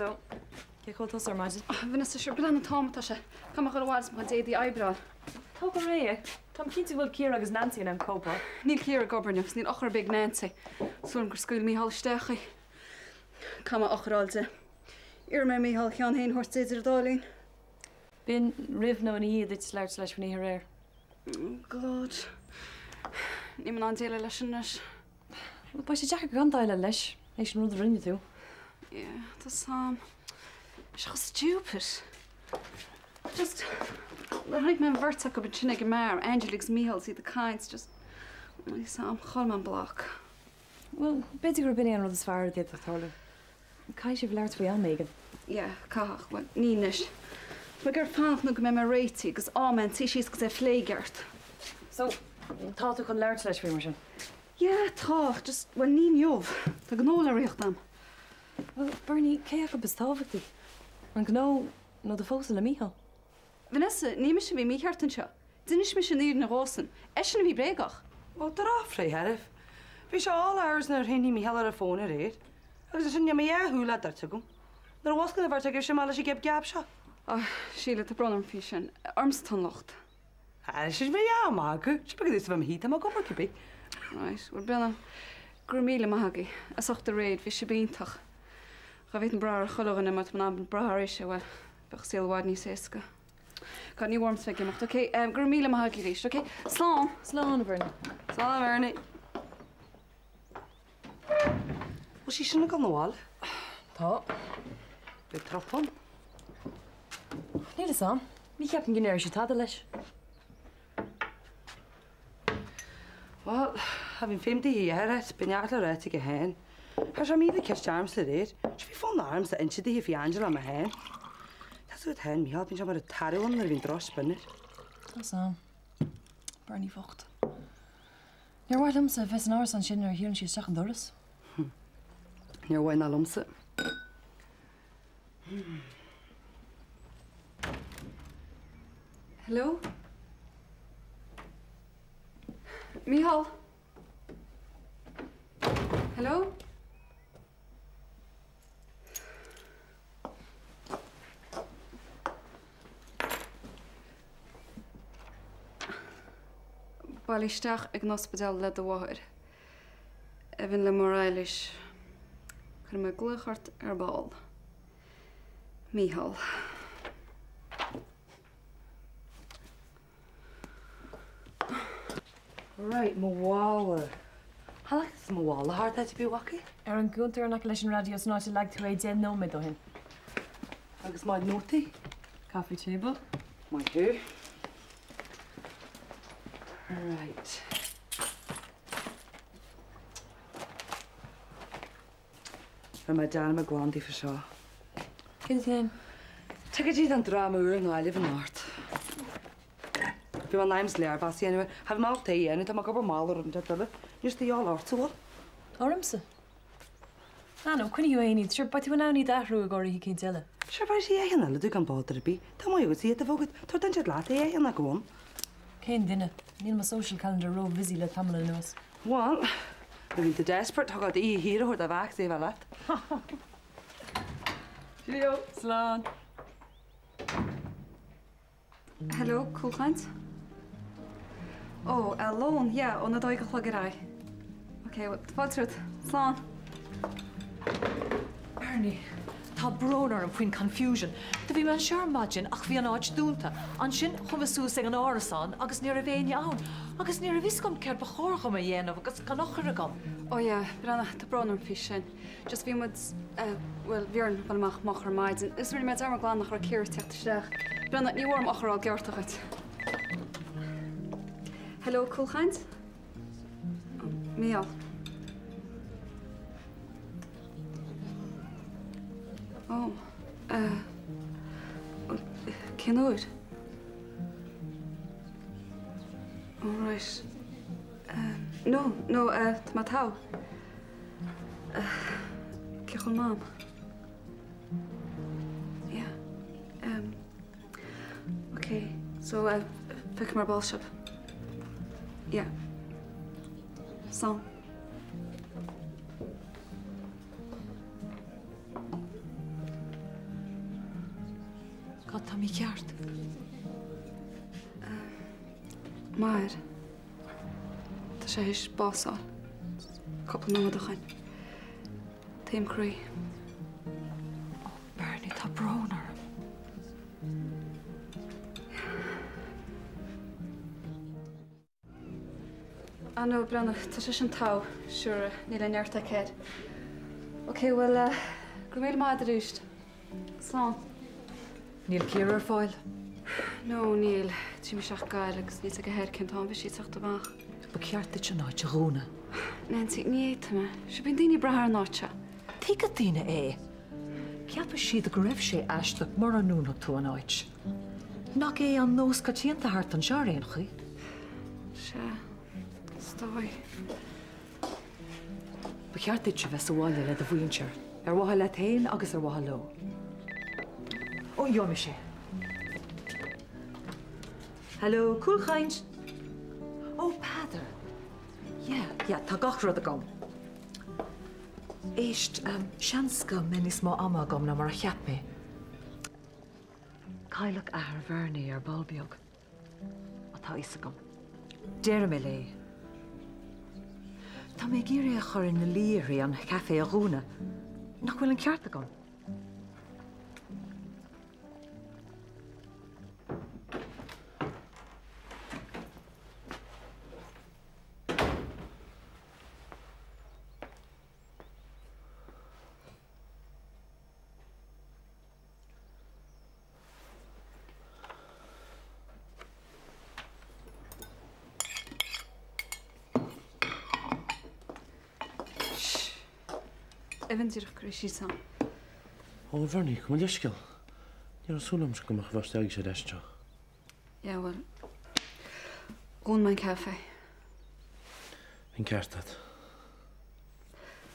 So, get called us, Armand. Vanessa, sure, but I'm not Tom, Tasha. Come on, was my day the eyebrow. Talk away. Tom Keaty will Kira agus Nancy and I'm Copa. Neil Kira Governors, Neil Ochra Big Nancy. So I'm school me hall stechi. Come on, Ochra Alze. Irma me hall Kian Hain Horse Caesar Darling. Bin Riv no ni that's large slash when here. Oh God. Niemand aan delen lessenes. Wat pas je jack gaan delen les? Hij is nog erin toe. Yeah, that's so stupid. Just like my vertic of a chinnig mar, Angelix Mihal see the kinds just only Sam Holman block. Well, beter er binnen aan wat zwaar dit te houden. Kan je verlaat voor jou Megan? Yeah, kach, wat nienish. Maar ik vond nog met mijn rate, because all men see she's gezegd vleegert. So, thought ik kon laat slash voor me. Ja, toch, just wat niet jov. De gnola richt dan. Well, Bernie, kijk op bestavig die. En gno, no de volks aan Michal. Vanessa, neem je wie mij hertensje. Din is misschien hier naar Rosen. Is je wie bregach? Wat er af, vrij herf. We zijn al hours naar hen die Michal haar phone reed. Als ze niet meer hoe laat dat te komen. Er was geen waar ik je maar als ik heb gehad. Oh, Sheila, de bronner fischen. Armston locht. Ja, dat is mij ja maken. Je begint van me hier, maar kom maar kipie. Right, we're binnen. Grumile mahagi. A socht de raid, visje beintach. Ga weten braar gelogen met mijn naam braar is wel. Verstil wat niet zeska. Kan niet warm zwekken mocht. Oké, grumile mahagi is. Oké, slaan. Slaan, Bernie. Slaan, Bernie. Was je zo'n kan wal? Ta. De trap on. Nee, dat is aan. Niet heb een generische tadeles. Wel, having 50 jaar, ben je al uit te gaan. Hij zou mij de kerstjarms te reed. Je wie van de arms de eentje die heeft Angela me heen. Dat is het heen. Mij ben je maar de tarwe onder de dros binnen. Dat is aan. Bernie vocht. Neer waar hem ze vis en oors aan Shinner hier en ze zeggen Doris. Neer waar naar omse. Hello? Michal? Hello? Balistach ag nospedal le de wair. Even le Morales. Kan me gluchart bal. Michal. Right, Mawala. How like this Mawala hard that to be wacky? Aaron Gunther and Accolation Radio's not like to aid no mid on him. Agus my naughty. Coffee table. My hair. Right. For my Dan McGuandy for sure. Good name. Take a jeet on drama and I live in art. If your name's Lair, Bassi anyway, have him out there and I'm a couple maler and that. Just the all art so what? Ormse. Ah no, couldn't you ain't sure, but you now need that rug or he can't tell it. Sure, but she ain't a little can bother to be. Tell me you see it the vote. Tot and latte and I go on. Can't dinner. Need my social calendar row busy let Pamela knows. Well, I mean the desperate how got the hero or the vax they will let. Cheerio, Slan. Hello, cool hands. Oh, alone, yeah, on the dog cloggerai. Okay, what's it? Slan. Bernie, tá bronar an faoin confusion. Tá bhí man sure imagine ach bhí an áid dúnta. An sin chum sús ag an árasán agus níor a bhéine ann. Agus níor a bhíscom ceir ba chórcham a dhéanamh agus gan ochar agam. Oh yeah, Brana, the bronner fishing. Just we would, well, Björn van mach her maiden. Is really met arm glan nach her keer techt steg. Brana, nie warm ochar al geartig. Hello, cool hands. Mial. Oh, can do it. All right. No, Matau. Kechel mom. Yeah. Okay. So, pick my ball shop. Yeah. Song. mí ceart. Mar. Tá sé his básáil. Coppla nó a chain. Téim cruí. Bernie, tá brónar. Anna Brenna, tá sé sin tá, siúr ní le neart a céad. Ok, well, gur méile má a rúist. Slán. Níl céar ar fáil. No, Níl, tí mi seach gael agus ní a go héir cin tá bhí siad bach. Ba ceart it sin áit a rúna. Nancy, ní éitime. Se bin daoine brathar náte. Tí go tíine é. Ceappa siad a go raibh sé eisteach mar an núnach tú an áit. Nach é an nós go tíanta hart an searéon chuí. Se, stoi. Ba ceart it se bheits a bháile le a bhhaintear. Ar bhatha le tain agus ar bhatha lo. Ó, dheormi sé. Hello, coolchaint. Ó, Peadar. Ja, tá gach rud a gom. Éist, seansca menis má ama gom na mar a cheapé. Cailach ahar bharnaí ar balbeog. Atá is a gom. Déir mé lé. Tá mé géirí a chur in na líirí an café a rúna. Nach bhfuil an ceart a gom. Evan dyrch greu si sam. O, Fernie, kom yn ysgol. Ni'n sôn am sy'n gymach fyrst ag eisiau destio. Ja, wel. Rún mein café. Fi'n certad.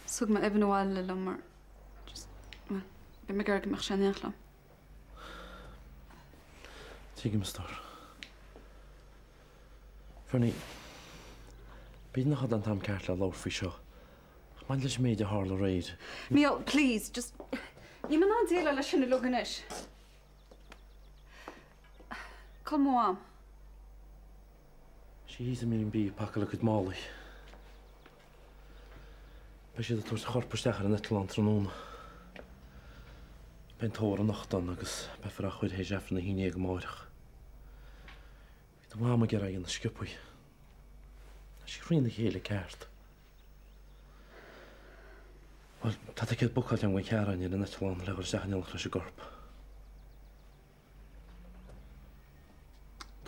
Sug ma Evan o wal le lomar. Just, wel, be me gyrg ymach sian eachlam. Tig stor. Fernie, byd na chod an tam cert le lawr fi sio. Mae'n lys meid a harl o reid. Mio, please, just... Ni man an deal leis sinna lugan is. Col mó am. Si hys yn mynd i'n bi pacal ac yd moli. Be sydd y twrs y chorp ystechar yn etl antron o'n. Ben tor yn ochtan agos beffer achwyd hei jeffr na hini ag mairach. Fydd y wam ag erag yn y sgybwy. Si rhin y hele cert. Wel, tad ag edd bwcal am gwein caran i'n etl an legor stechan ilch rys y gorp.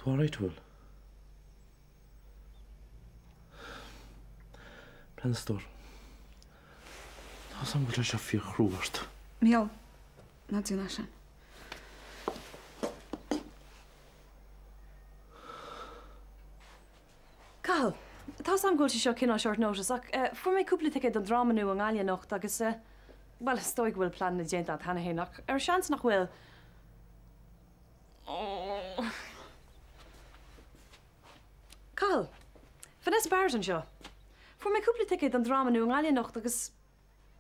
Tu ar reit, Will? Brenstor. Tá sam gwyd eisiau ffyr chrwart. Mio, na diwn allan. Cael, tá sam gwyd sio cyn o short notice, ac ffwr mei cwpli tiged yn drama nhw yng Ngalia nocht, agus, wel, stoig wyl plan na djent at hana hyn, ac sians nach wyl. Cael, Vanessa Barton sio. Ffwr mei cwpli tiged yn drama nhw yng Ngalia nocht, agus,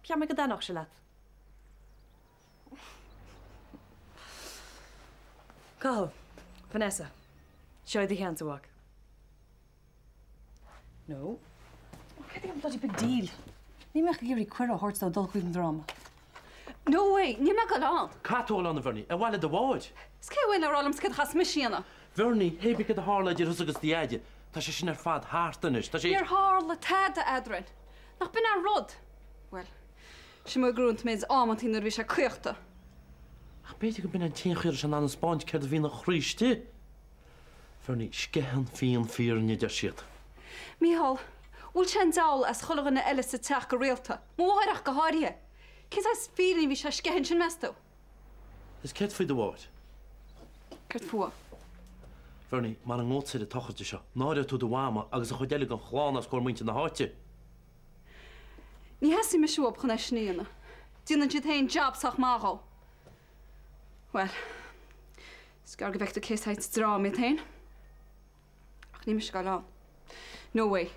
pia mei gyda noch sialat. Cael, Vanessa, sio i di hand to walk. No. Okay, I'm bloody big deal. Ní me gyrri cuir a hort dá dul chuig drama. No way, ni me gal an. Catól an Fernie, a wale de wáid. Ske wein ar allam skid chas misisiana. Fernie, heb ik het haarle dir hus agus diaide. Tá sé sin ar fad hartanis. Tá sé... Níor haar le tad a adrin. Nach bin ar rod. Well, si mo grúnt meid ámantí ar vi sé cuiachta. Ach, beidir go bin an tín chuir an an spáint ceir a bhína chríiste. Fernie, skehan fion fyr ni der siad. Mihal, úl chen dawl as chulgan na elis a teach go réalta. Móhairach go háirithe. Cys a spírin vi sé skehan sin mesto. Is cet fwy dy wáid. Cert fua. Fernie, mar an ngótsid a tochart seo. Náir tú dy wama agus a chodelig an chlán as cór muinte na háte. Ní hesi me siú op chun sníana. Dúna si hain job sach máá. Well, sgar go bhecht a céisheid drá mit hain. Ach ní me se gal an. No way.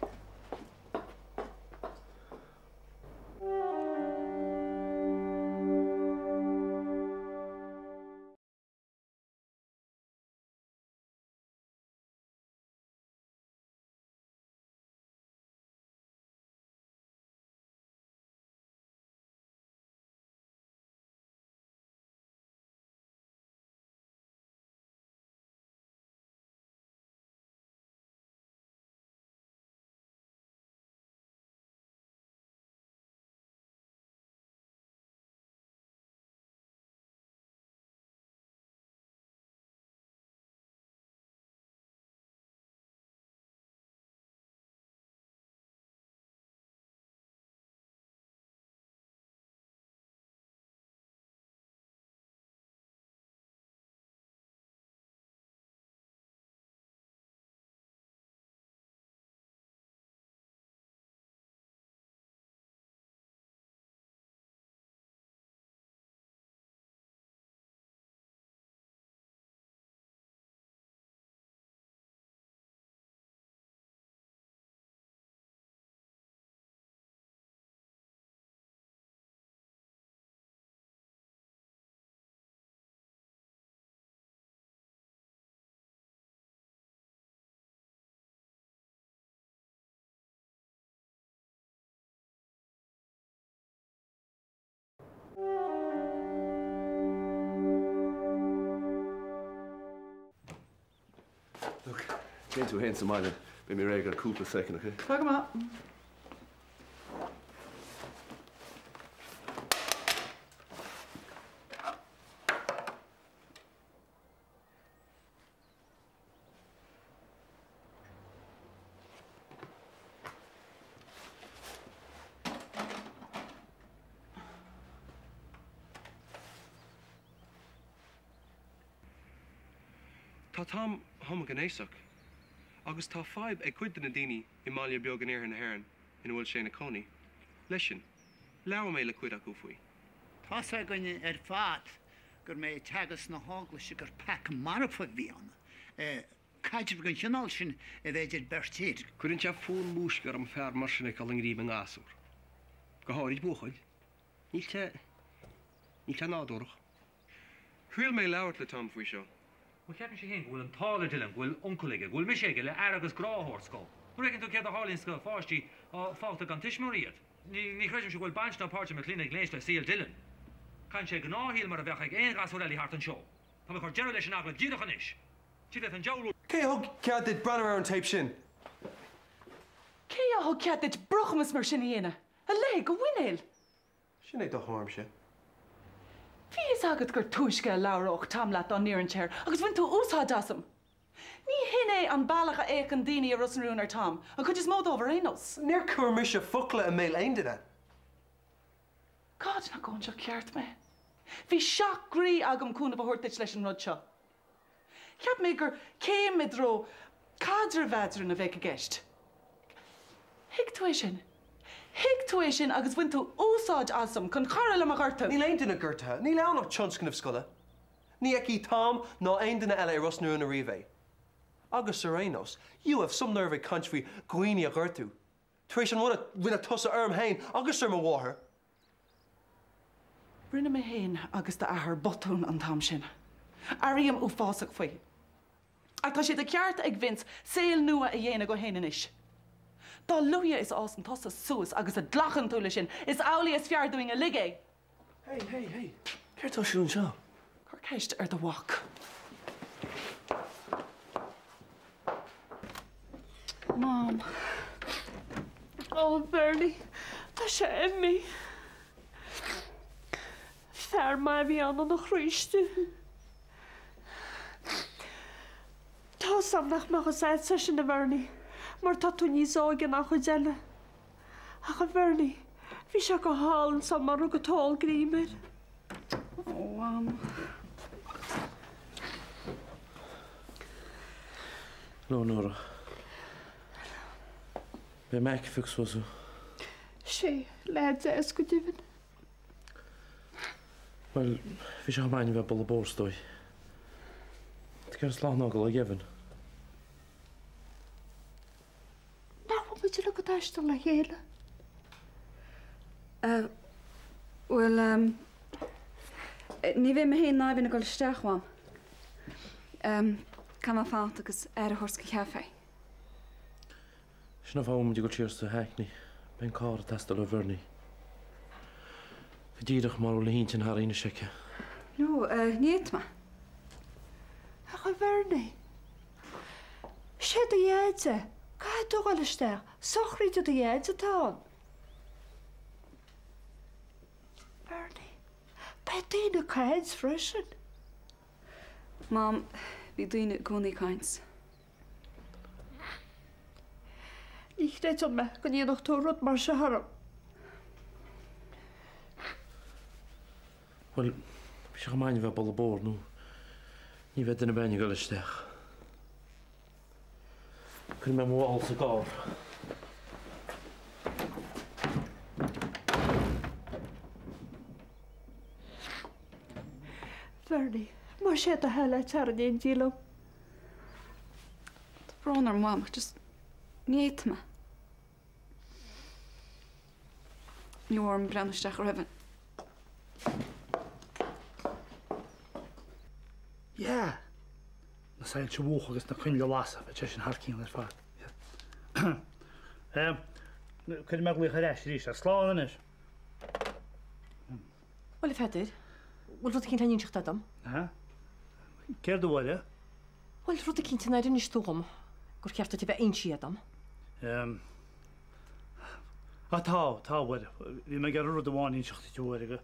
Cén tú hen sa maile be mé réig ar cúpla second, okay? Tuag má. Tá Tom thoma gan éiseach, agus tá fáib ag cuid na daoine I máile beag an éir na haireann ina bhfuil sé na conaí. Leis sin, leabhar mé le cuid acu faoi. Tá sé gonne fad gur mé teagas na háglaise gur peic marfa bhí anna. Caidir gan sinál sin a bhéidir bertíir. Cuidann te fón mús gur am fear mar sinna gal an gríomh an gáasúr. Go háirid buchail. Níl te nádúrach. Thuil mé leabhart le Tom faoi seo. Well, ceapan sé hen bhfuil an tála Dylan, bhfuil uncolige, bhfuil miséige le agus gráthóir scó. Nuair tú cead a hálín sco fáistí fáta gan tismóíad. Ní chréidir se bhfuil baint na páirte me clína gléis le síl Dylan. Cain sé gnáhíal mar a bheach ag éon gas eile hart an seo. Tá chuir deir leis an agla díadach anis. Tíad an joulú. Cé thug cead did breanna an tape sin? Cé a thug cead dit brochamas mar sin dhéana? A le go bhfuinéil? Sin é do harm sé. Bhí is agad gur túisce leabhróch tam leat an níor an teir, agus bhain tú úsá dasam. Ní hinné an bailach a éic an daoine a rusanrún ar Tom, an chud is mód over énos. Níor cuair mis a fucla a méil aondaine. Cád na gón seo ceart me. Bhí seach grí agam cúna bhthirteit leis an rud seo. Ceap mé gur céim midró cadra bhedra na bheith a gceist. Hic tú é sin. Hic tú é sin agus bhain tú úsáid asam chun cara le a gharta. Ní aondaine gurtha, ní leanach tionscan of scola. Ní ag í Tom ná aondaine eile I rusnú na riomh. Agus ar énos, you have some nerve country gwine a gurtú. Tuéis an bhfuil a tusa arm hain agus ar mo bháthair. Brinne mé héin agus de ahar botún an tam sin. Aríam ú fásach faoi. Ach tá siad a ceart ag vint saoil nua a dhéana go héanaan is. Tá luia is ás an tosa suas agus a dlachan túla sin is álaí is fearúing a ligé. Hey. Ceir tá siún seo? Chur ceist ar do bhac. Mom. Oh, Bernie, tá sé imí. Fear mai bhí anna nach chríiste. Tá samnach me go said sa sin na Bernie, mar tá tú níos áige nach chu deile. A go Bernie, bhí se go hálan sa mar go tál gríimir. No, Nora. Be meic fix was sé leid is go difin. Well, fi se hamáin bheith bol a bórstoi. Tá gur slán agol a gefin. Nach mu le go daiste le chéile. Well, ní bhé me hé nábhína go isteachháim. Cá má fáilt agus ar a thursca cheafé. Sinna bhám go tíir sa heicní, ben cá a testa le bhirní. Fi díadach mar le hínt an haína seice. No, níiad ma. A go Bernie. sé a dhéide, Ca dogáil isteach, sochríid a dhéide tá. Bernie, be daoine caids freisin? Mám, bhí daoine gcónaí cains. Ní chréid me go dhéanach tú rud mar se harm. Wel, fi se hamáin bheith bol a bór nó. Ní bheith duna bhaine go isteach. Cyn me mháil sa gáir. Bernie, mar sé a heile tar an éon dílam. Tá brán ar mám, just níiad ma. Ní bhharm breanisteach ar heaven. Ja. Na sail se bhch agus na chuin le las a te sin harcíín le fá. Chn me le éis rí a sláán is. Well, fedir, bhfuil rud cinn leíonseach adam? Céir do bhile? Well, rud a cinnta na rinne stúm. gur ceartta tí bheith ein siad am. Táhfuil, bhí me gar rud amháin seachta teúir go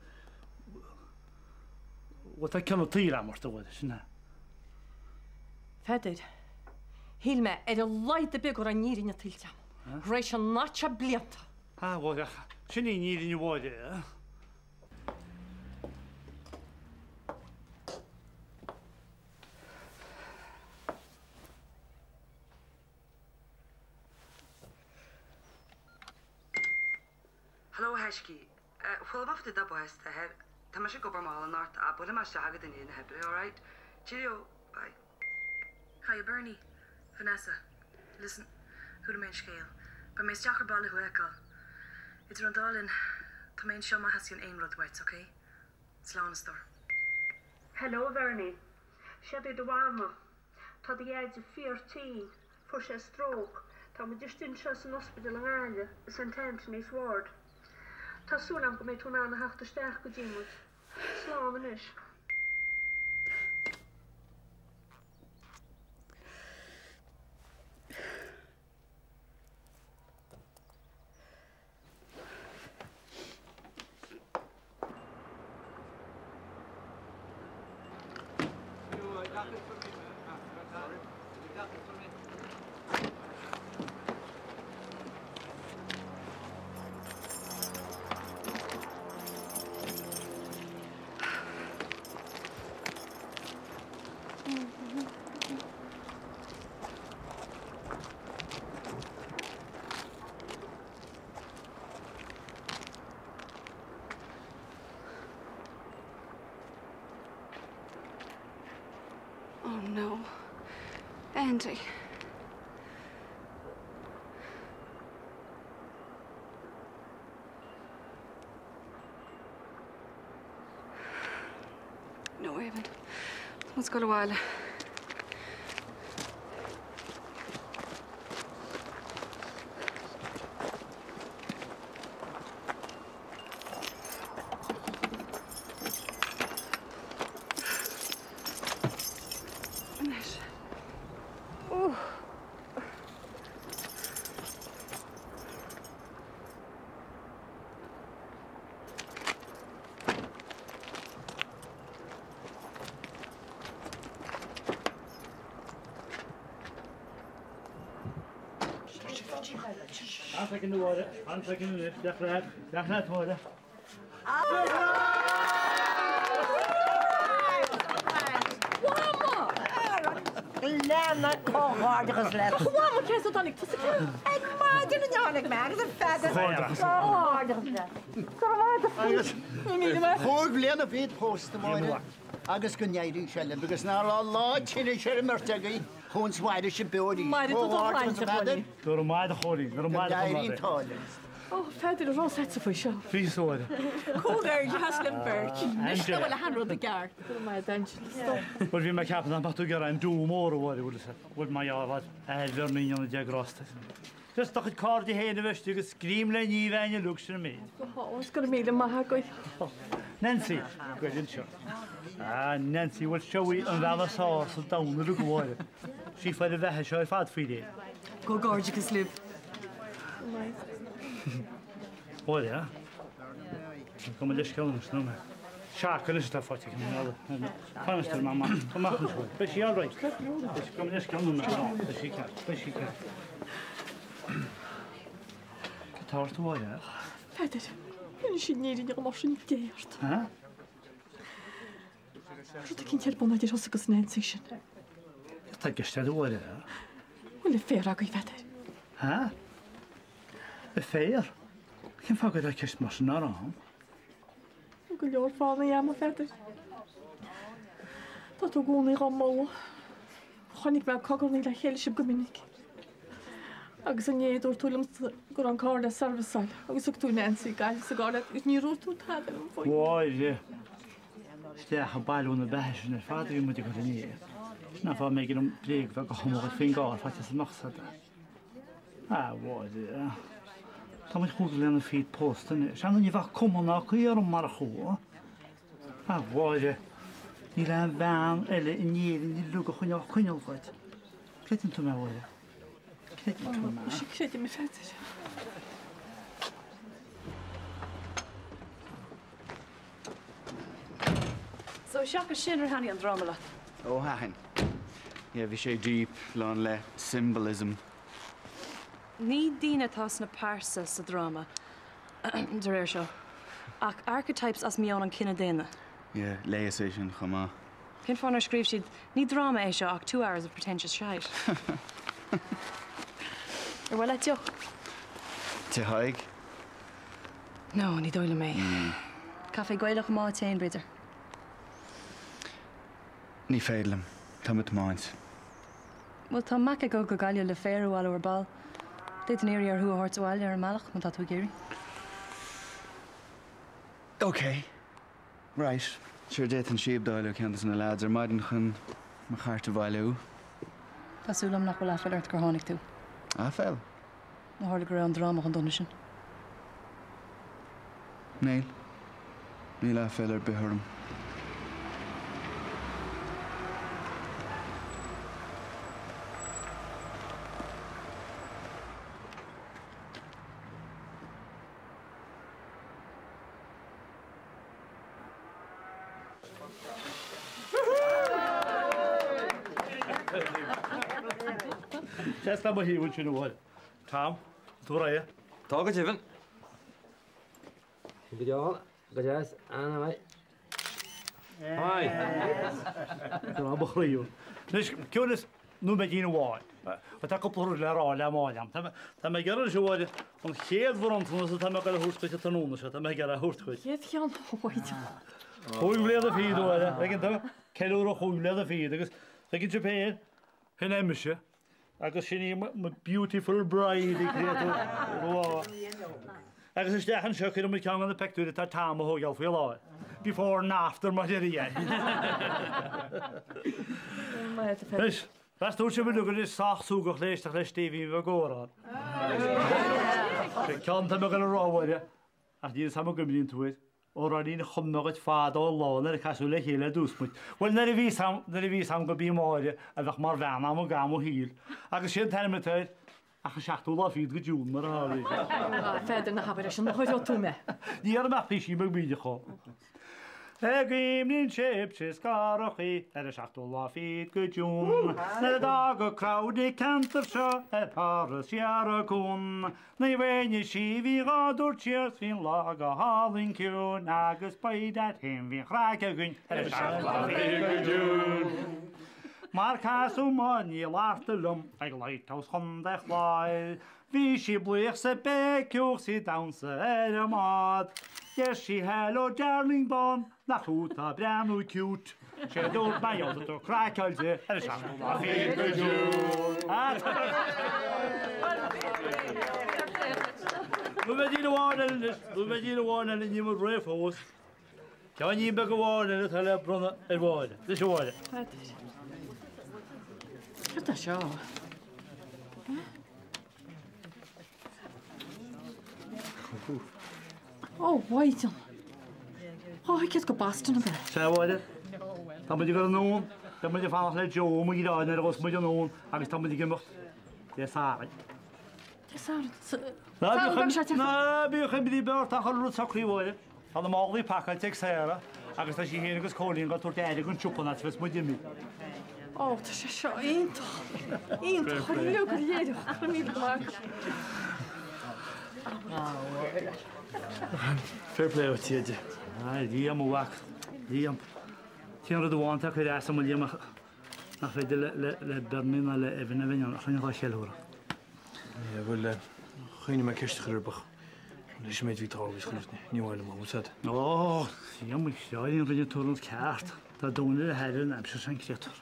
bhil ceanna tíí mar do bhfuil sinna. Feidir, híl me ar a leid a begur a níí na tiltte. Rééis an náte blianta. Bhil sinna níí bháide. Hello, Heshki. Well, after the boys, the head. Tamasha go Barmal and North. But I'm a shaggy in the Hebrew, all right? Cheerio. Bye. Hi, Bernie. Vanessa. Listen, who the main scale? But my stacker ball who I call. It's around all in. The main show my has you in Rothweights, okay? Sloan store. Hello, Bernie. Shabby the Wama. To the age of 14, for a stroke. Tom just in trust in hospital in Ireland, St. Anthony's Ward. Tá súlam go méid túna na heachta steach go ddímod. Slán is. Oh no. Andy. No, Evan. Let's go to Wile. I'm taking the water. I'm taking the lift. That's water. Lena cóhádagus le. Bhfuil ceir ó dánig tu Ag máidir na neánig me agus an feidir cóhádagus le. Chóir bliana a bhíad pósta máire agus go neirí selle, agus ná lá tíine sé martegaí chun smáidir sin beorí. Máidir tú fáinte bhfuil. Dur máid a choirí, dur máid a choirí. Oh, feidir a rás het sa fo seo. Fí sóide. Cóir haslin birch. Is na bhfuil a hanró a gar. Dur máid daint. Bud bhí me ceapan an batú gar an dú mór a bhir bhil bhil mai áhad bhirnaí an deagrásta. Just doch het card die heen wist, agus scream le ní bhaine lugs na mé. Os go míle maithe go. Nancy, go din seo. Nancy bhfuil seoí an bhealá sa dana lu goháire. Sí fáid a bheitthe seo fad faoidé. Go gáide agus lib. Bhide, ha? Go leis ceannas nó me. Seacha leis tá fáte go nála. Chumastar má chumachnas bhil. Be sí áráid. Go leis ceannas me. Be sí ceart. Be sí ceart. Táir tú bhide? Feidir, yn sin nírin go mar sin déart. Ha? Rwyt cyn teir bod ydy'r os agos Nancy sin. Tá gistad bhide, ha? Wel y ffair ag i Feidir. Ha? Y ffeir? Cyn ffagad a cysg mas yn ar am? Go leor fána i am a Feidir. Dat o gwn i gomol. Chonig mewn cogol ni le chelisib gymunig. Agus yn ied o'r twylym gwr an card a serviceal. Agus ag tŵn Nancy gael sy'n gorau. Ys ni rwy'r tŵn tad yn fwy. Waid, ie. Steach a bail o'n y bech yn y ffad i'n mynd i gwrdd ni. Na fa meg yn brig fe gomol at fi'n gael ffaith ys machsad. Waid, ie. Ta mae'n chwg le'n y ffid post yn y. Sian yn i fach cwmol na cwy ar o'n mar a chw. Waid, ie. Ni le'n fan ele yn ied yn i lwg o chwynol chwynol ffaith. Credyn tu me waid. Credu me fed. So seach sin ar haí an drama le. Ó hain. Yeah, bhí sé deep lán le symbolism. Ní díine tá na pása sa drama de réir seo. Ach archetypes as míán an cinenne déine. Yeah, léas é sin chumá. Cin fánar scríb siad ní drama é seo ach 2 hours of pretentious shite. Ar bhfuil le teoch? Te haig? No, ní dóile mé. Cafe goilech má tein brider. Ní féadlam. Tá mit máint. Well, tá mac go go gaile le fér bháil ar ball. Deit an éir ar thu a hortháil ar an meach man tá tú géirí. Okay. Right. Sure déit an siab dáile ceantas na lads ar maidin chun ma charta bhaile. Tásúlam nach bhfuil afil art gur tháinig tú. A fel? Na hála gur an drama an donna sin. Níl. Níl a fel ar bithorm. Testa ma hi wyt ti'n wyd. Tom, dwi'n rhaid. Tá go tífan. Go deol, go deas, anna mai. Hai. Dwi'n rhaid bych rhaid. Nes, cywnis, nhw'n mynd i'n wad. A ta cwpl rwy'n rhaid am oedam. Ta mae gyda'r siwad, ond lled fwr ond hwnnw, ta mae gyda'r hwrt gwyth y tynwn, ta mae gyda'r hwrt gwyth. Lled chi'n oed. Hwygledd y ffyd o edrych. Rhaid gyda, celwr o hwygledd y ffyd. Rhaid gyda Japan, hyn emisio. Agus sin my beautiful bride I creator. Agus is dechan seo cyn ymwyd cael yn y pectwyr tar tam o hwyl fwy lai. Before and after mae dyr iau. Nes, ras dwi'n sy'n mynd yn sach swgwch leis ddech leis Stevie fy goron. Can tam ag yn y rawr ia. A di'n sam o gymryd yn twyd. O'r i'n chymnog et ffad o lôn ar y casw le hil a dwsmwyd. Wel, na i fi sam go bi mor a fach mar fan am o gam o hil. Ac ys i'n term y tyd, ach y siachdw la ffyd gydwn mar a hafyd. Fed yn y haber eisiau nhw'n hwyl o tŵ me. Ni ar y map eisiau mag byd i'ch o. Eg im ni'n siep sys garwch I y siachdw la ffyd gydwn. Na dag o crawd I canter sio paras iar o cwn. Na I wen I si fi gadw'r tiers fi'n lag o halyn cwn. Agus baid at hyn fi'n chrag o gwyn. Y siachdw la ffyd gydwn. Mae'r casw mon I lart y lwm ag lighthouse chondech lai. Fi si blwych sy becwch sy dawns y mod. Yes, she hello darling bon, na chuta bram wy cute. She dod mae oedd o crac oed e, er y siarad o ffyd gydwn. Dwi'n wedi y warn yn un o'r rhaid ffos. Cael ni'n beg y warn yn y tala bron yr warn. Dys y warn. Cyrta sio. Oh, waidon. Oh, I get go Boston a bit. Se warn. Tam wedi gael nhw'n. Tam wedi ffannach le jo, mwyd I dain ar os mwyd nhw'n. Agus tam wedi gymwch. Ie sari. Ie sari. Na, bych yn bydd I bert a chol rwyd sacri warn. Had y mogli paca teg sera. Agus ta si hyn agos colin gael twrt erig yn siwpan at fes mwyd imi. Oh, ta se sio. Un to. Chwilio gyda'r Chwilio glag. Fair play with you. Di am o wac. Di am. Ti'n rhaid o wan ta cyd as am o liam a fed le Bernin a le Efin a Finion. Chyn i'ch siel hwra. Ie, wel, chyn i'w mae cysdych yr ybach. Nes i meid fi tawg ys chwrs ni. Ni wael yma, wysad. O, di am eisiau. Di'n rhaid o twrnod cart. Da dwn i'r herin am sy'n sy'n creator.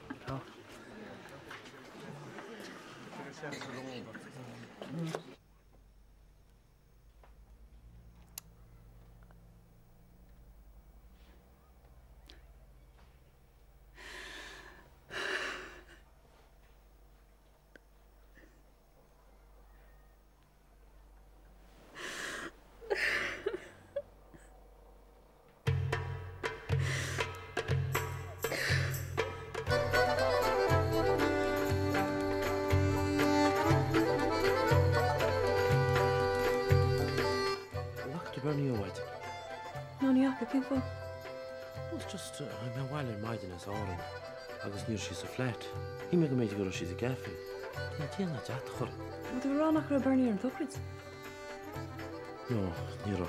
Bernie O'White. No ní ach cúpa. It's just, I'm while in Maiden is all, agus near she's a flat. He made a mate to go, she's a gaffy. Tiana Jat Hor. But the run nach Bernie and Tuckridge. No, Nero.